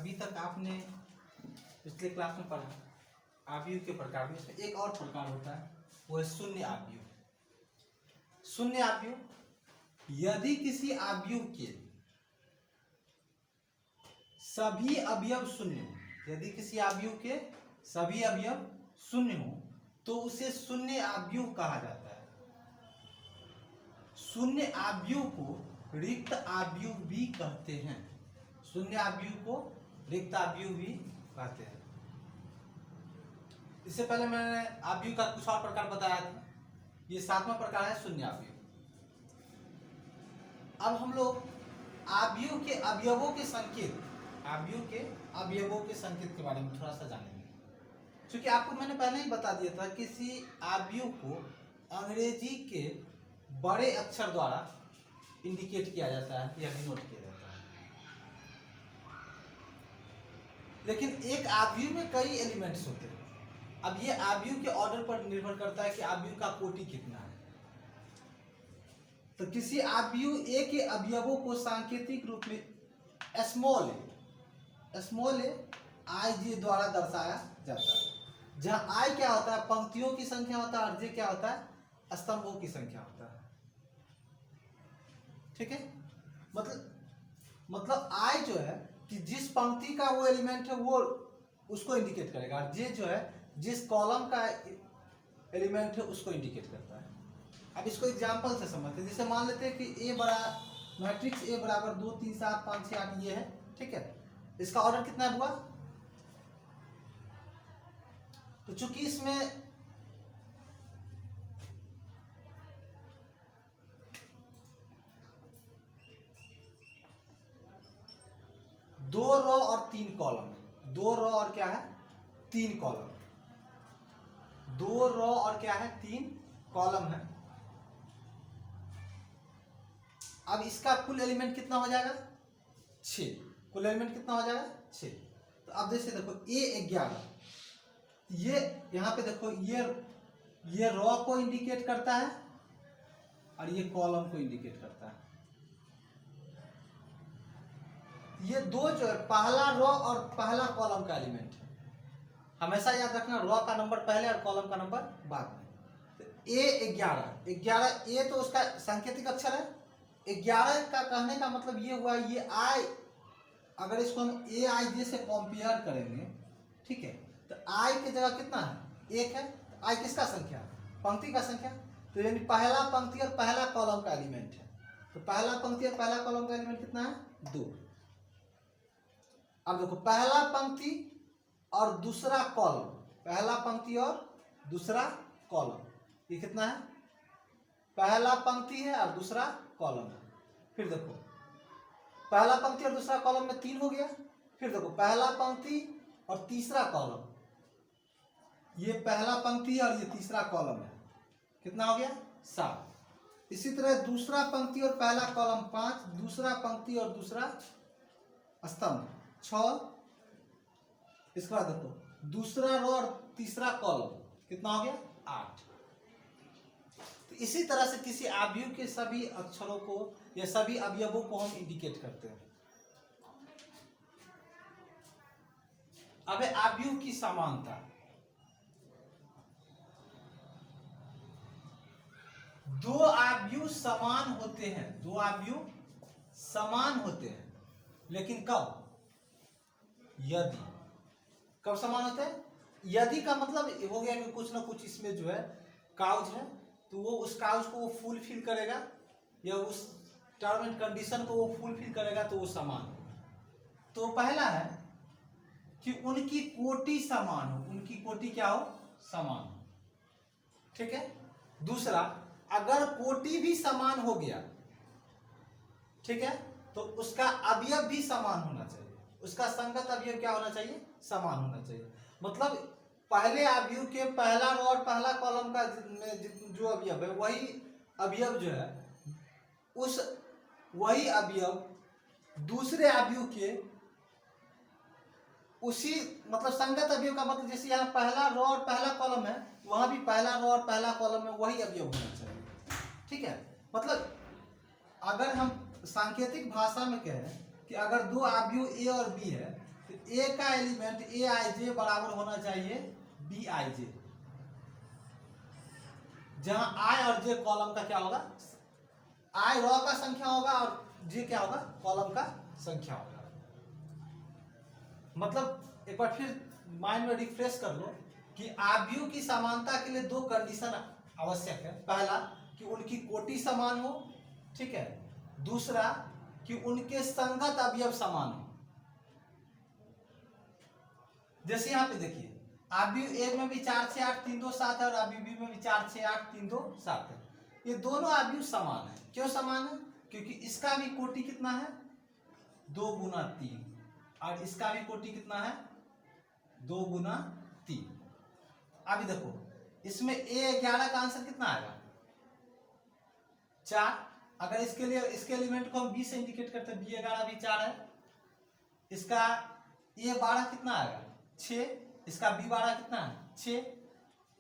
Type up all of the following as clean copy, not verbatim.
अभी तक आपने पिछले क्लास में पढ़ा आव्यूह के प्रकार में। इसमें एक और प्रकार होता है, वो है शून्य आव्यूह। शून्य आव्यूह, यदि किसी आव्यूह के सभी अवयव शून्य हो, यदि किसी आव्यूह के सभी अवयव शून्य हो तो उसे शून्य आव्यूह कहा जाता है। शून्य आव्यूह को रिक्त आव्यूह भी कहते हैं। शून्य आव्यूह को रिक्त आव्यूह भी कहते हैं। इससे पहले मैंने आव्यूह का कुछ और प्रकार बताया था। ये 7वां प्रकार है शून्य आव्यूह। अब हम लोग आव्यूह के अवयवों के संकेत, आव्यूह के अवयवों के संकेत के बारे में थोड़ा सा जानेंगे। क्योंकि आपको मैंने पहले ही बता दिया था, किसी आव्यूह को अंग्रेजी के बड़े अक्षर द्वारा इंडिकेट किया जाता है या डिनोट किया जाता है। लेकिन एक आव्यूह में कई एलिमेंट्स होते हैं। अब ये आव्यूह के ऑर्डर पर निर्भर करता है कि आव्यूह का कोटि कितना है। तो किसी आव्यूह ए के अवयवों को सांकेतिक रूप में स्मॉल ए आई जे द्वारा दर्शाया जाता है। जहां आई क्या होता है, पंक्तियों की संख्या होता है, और जे क्या होता है, स्तंभों की संख्या होता है। ठीक है, मतलब आई जो है कि जिस पंक्ति का वो एलिमेंट है वो उसको इंडिकेट करेगा, और जे जो है जिस कॉलम का एलिमेंट है उसको इंडिकेट करता है। अब इसको एग्जांपल से समझते हैं। जैसे मान लेते हैं कि ए बड़ा मैट्रिक्स ए बराबर 2 3 7 5 6 8 ये है। ठीक है, इसका ऑर्डर कितना हुआ? तो चूंकि इसमें दो रो और 3 कॉलम है। 2 रो और क्या है, 3 कॉलम। 2 रो और क्या है, 3 कॉलम है। अब इसका कुल एलिमेंट कितना हो जाएगा, 6। कुल एलिमेंट कितना हो जाएगा, 6। तो अब जैसे देखो ए 11, ये यहां पे देखो ये रो को इंडिकेट करता है और ये कॉलम को इंडिकेट करता है। ये दो जो है पहला रो और पहला कॉलम का एलिमेंट है। हमेशा याद रखना, रो का नंबर पहले और कॉलम का नंबर बाद में। तो ए 11 ए तो उसका सांकेतिक अक्षर है। 11 का कहने का मतलब ये हुआ, ये आई अगर इसको हम ए आई जे से कंपेयर करेंगे, ठीक है, तो आई की जगह कितना है, 1 है। तो आई किसका संख्या, पंक्ति का संख्या। तो यानी पहला पंक्ति और पहला कॉलम का एलिमेंट है। तो पहला पंक्ति और पहला कॉलम का एलिमेंट कितना है, 2। अब देखो पहला पंक्ति और दूसरा कॉलम, पहला पंक्ति और दूसरा कॉलम, ये कितना है, पहला पंक्ति है और दूसरा कॉलम है। फिर देखो पहला पंक्ति और दूसरा कॉलम में 3 हो गया। फिर देखो पहला पंक्ति और तीसरा कॉलम, ये पहला पंक्ति और ये तीसरा कॉलम है, कितना हो गया, 7। इसी तरह दूसरा पंक्ति और पहला कॉलम 5, दूसरा पंक्ति और दूसरा स्तंभ 6। इसके बाद देखो दूसरा रो और तीसरा कॉलम कितना हो गया, 8। तो इसी तरह से किसी आव्यूह के सभी अक्षरों को या सभी अवयवों को हम इंडिकेट करते हैं। अब आव्यूह की समानता, दो आव्यूह समान होते हैं, दो आव्यूह समान होते हैं, लेकिन कब, यदि। कब समान होते हैं, यदि का मतलब हो गया कि कुछ ना कुछ इसमें जो है काउज है, तो वो उस काउज को वो फुलफिल करेगा या उस टर्म एंड कंडीशन को वो फुलफिल करेगा, तो वो समान हो। तो पहला है कि उनकी कोटि समान हो, उनकी कोटि क्या हो, समान हो। ठीक है। दूसरा, अगर कोटि भी समान हो गया, ठीक है, तो उसका अवयव भी समान होना चाहिए। उसका संगत अवयव क्या होना चाहिए, समान होना चाहिए। मतलब पहले आव्यूह के पहला रो और पहला कॉलम का जो अवयव है, वही अवयव जो है वही अवयव दूसरे आव्यूह के उसी, मतलब संगत अवयव का मतलब जैसे यहाँ पहला रो और पहला कॉलम है, वहां भी पहला रो और पहला कॉलम में वही अवयव होना चाहिए। ठीक है, मतलब अगर हम सांकेतिक भाषा में कहें कि अगर दो आव्यूह ए और बी है, तो ए का एलिमेंट ए आई जे बराबर होना चाहिए बी आई जे, जहां आई और जे कॉलम का क्या होगा, आई रो का संख्या होगा और जे क्या होगा, कॉलम का संख्या होगा। मतलब एक बार फिर माइंड में रिफ्रेश कर लो कि आव्यूह की समानता के लिए दो कंडीशन आवश्यक है। पहला कि उनकी कोटि समान हो, ठीक है। दूसरा कि उनके संगत अवयव समान हो। जैसे यहाँ पे देखिए आव्यूह ए में भी 4 6 8 3 2 7 है और आव्यूह बी में भी 4 6 8 3 2 7 है। ये दोनों आव्यूह समान है। क्यों समान है? क्योंकि इसका भी कोटि कितना है, 2 गुना 3, और इसका भी कोटि कितना है, 2 गुना 3। अभी देखो इसमें A11 का आंसर कितना आएगा, 4। अगर इसके लिए इसके एलिमेंट को हम B से इंडिकेट करते हैं, B11 भी 4 है। इसका A12 कितना आएगा, 6। इसका B12 कितना है, 6।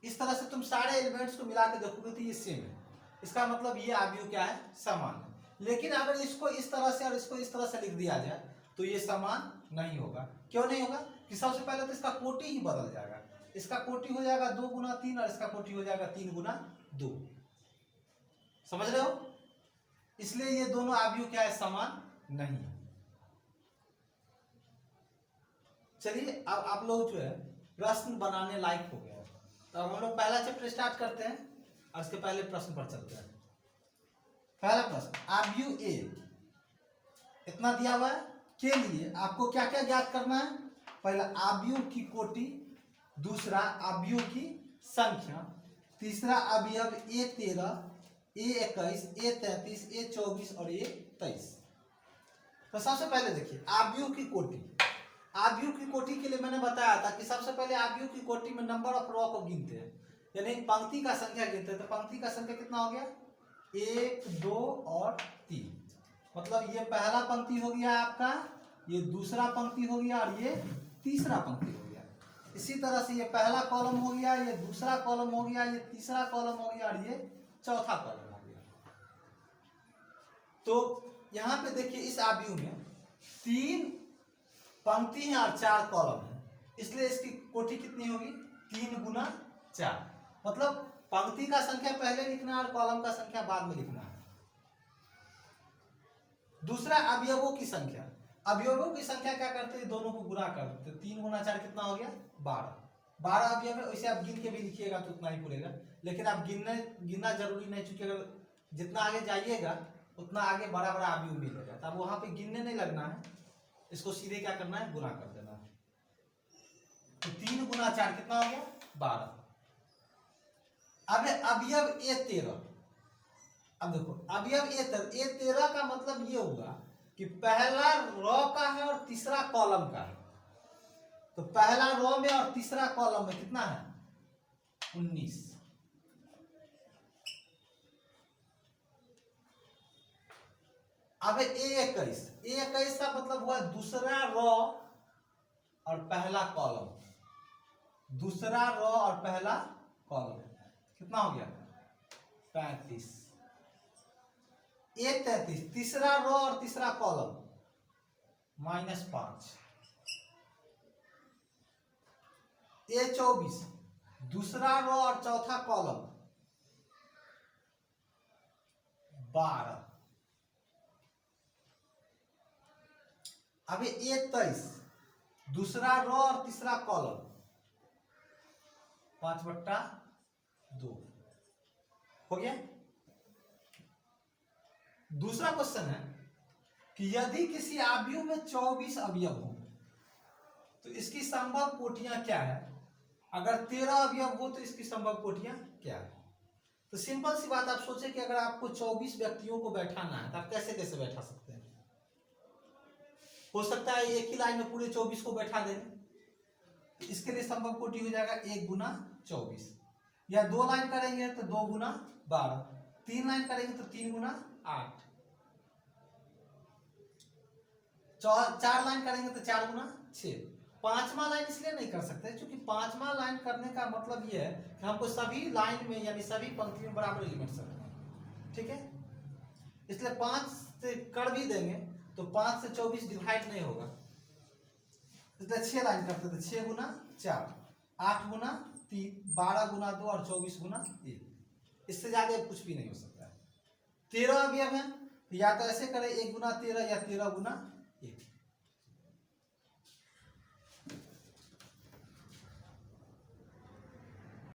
इस तरह से तुम सारे एलिमेंट्स को मिला के देखोगे तो ये सेम है। इसका मतलब ये आव्यूह क्या है, समान है। लेकिन अगर इसको इस तरह से और इसको इस तरह से लिख दिया जाए तो ये समान नहीं होगा। क्यों नहीं होगा? कि सबसे पहले तो इसका कोटि ही बदल जाएगा। इसका कोटि हो जाएगा 2 गुना 3 और इसका कोटि हो जाएगा 3 गुना 2। समझ रहे हो? इसलिए ये दोनों आव्यूह क्या है, समान नहीं है। चलिए अब आप लोग जो है प्रश्न बनाने लायक हो गया है, तो अब हम लोग पहला चैप्टर स्टार्ट करते हैं और इसके पहले प्रश्न पर चलते हैं। पहला प्रश्न, आव्यूह ए इतना दिया हुआ है, के लिए आपको क्या क्या ज्ञात करना है। पहला आव्यूह की कोटि, दूसरा आव्यूह की संख्या, तीसरा अवयव A13 A21 A33 A24 और A23। तो सबसे पहले देखिए आव्यूह की कोटि। आव्यूह की कोटि के लिए मैंने बताया था कि सबसे पहले आव्यूह की कोटि में नंबर ऑफ रो को गिनते हैं, यानी पंक्ति का संख्या गिनते हैं। तो पंक्ति का संख्या कितना हो गया, 1 2 और 3। मतलब ये पहला पंक्ति हो गया आपका, ये दूसरा पंक्ति हो गया और ये तीसरा पंक्ति हो गया। इसी तरह से ये पहला कॉलम हो गया, ये दूसरा कॉलम हो गया, ये तीसरा कॉलम हो गया और ये चौथा कॉलम हो गया। तो यहां पे देखिए इस आव्यूह में 3 पंक्ति है और 4 कॉलम है, इसलिए इसकी कोटि कितनी होगी, 3 गुना 4। मतलब पंक्ति का संख्या पहले लिखना है और कॉलम का संख्या बाद में लिखना है। दूसरा अवयवों की संख्या। अवयवों की संख्या क्या करते हैं, दोनों को गुणा कर देते हैं। 3 गुना 4 कितना हो गया, 12 अवयव है। वैसे आप गिन के भी लिखिएगा तो उतना ही पड़ेगा, लेकिन आप गिनना जरूरी नहीं, चूंकि अगर जितना आगे जाइएगा उतना आगे बड़ा बड़ा अवयव मिलेगा। तब वहां पे गिनने नहीं लगना है, इसको सीधे क्या करना है, गुणा कर देना है। तो 3 गुना 4 कितना हो गया, 12। अब अवयव A13। अब देखो अवयव A13 का मतलब ये होगा कि पहला रो का है और तीसरा कॉलम का है। तो पहला रो में और तीसरा कॉलम में कितना है, 19। अब A21 का मतलब हुआ दूसरा रो और पहला कॉलम। दूसरा रो और पहला कॉलम कितना हो गया, 35। A33 तीसरा रो और तीसरा कॉलम, -5। A24 दूसरा रो और चौथा कॉलम, 12। अभी A23 दूसरा रो और तीसरा कॉलम, 5/2 हो गया। दूसरा क्वेश्चन है कि यदि किसी आव्यूह में 24 अवयव हो तो इसकी संभव कोटियां क्या है। अगर 13 अवयव हो तो इसकी संभव कोटियां क्या है। तो सिंपल सी बात, आप सोचे कि अगर आपको 24 व्यक्तियों को बैठाना है तो आप कैसे कैसे बैठा सकते हैं। हो सकता है एक ही लाइन में पूरे 24 को बैठा दें। इसके लिए संभव कोटि हो जाएगा 1 गुना 24, या 2 लाइन करेंगे तो 2 गुना 12, 3 लाइन करेंगे तो 3 गुना 8, 4 लाइन करेंगे तो 4 गुना 6। 5वां लाइन इसलिए नहीं कर सकते क्योंकि 5वां लाइन करने का मतलब यह है कि हमको सभी लाइन में यानी सभी पंक्ति में बराबर एलिमेंट्स रखना है, ठीक है। इसलिए 5 से कर भी देंगे तो 5 से 24 डिवाइड नहीं होगा। तो 6 लाइन करते थे, 6 गुना 4, 8 गुना 3, 12 गुना 2 और 24 गुना 1। इससे ज्यादा कुछ भी नहीं हो सकता है। 13 अवयव है, या तो ऐसे करें 1 गुना 13 या 13 गुना 1।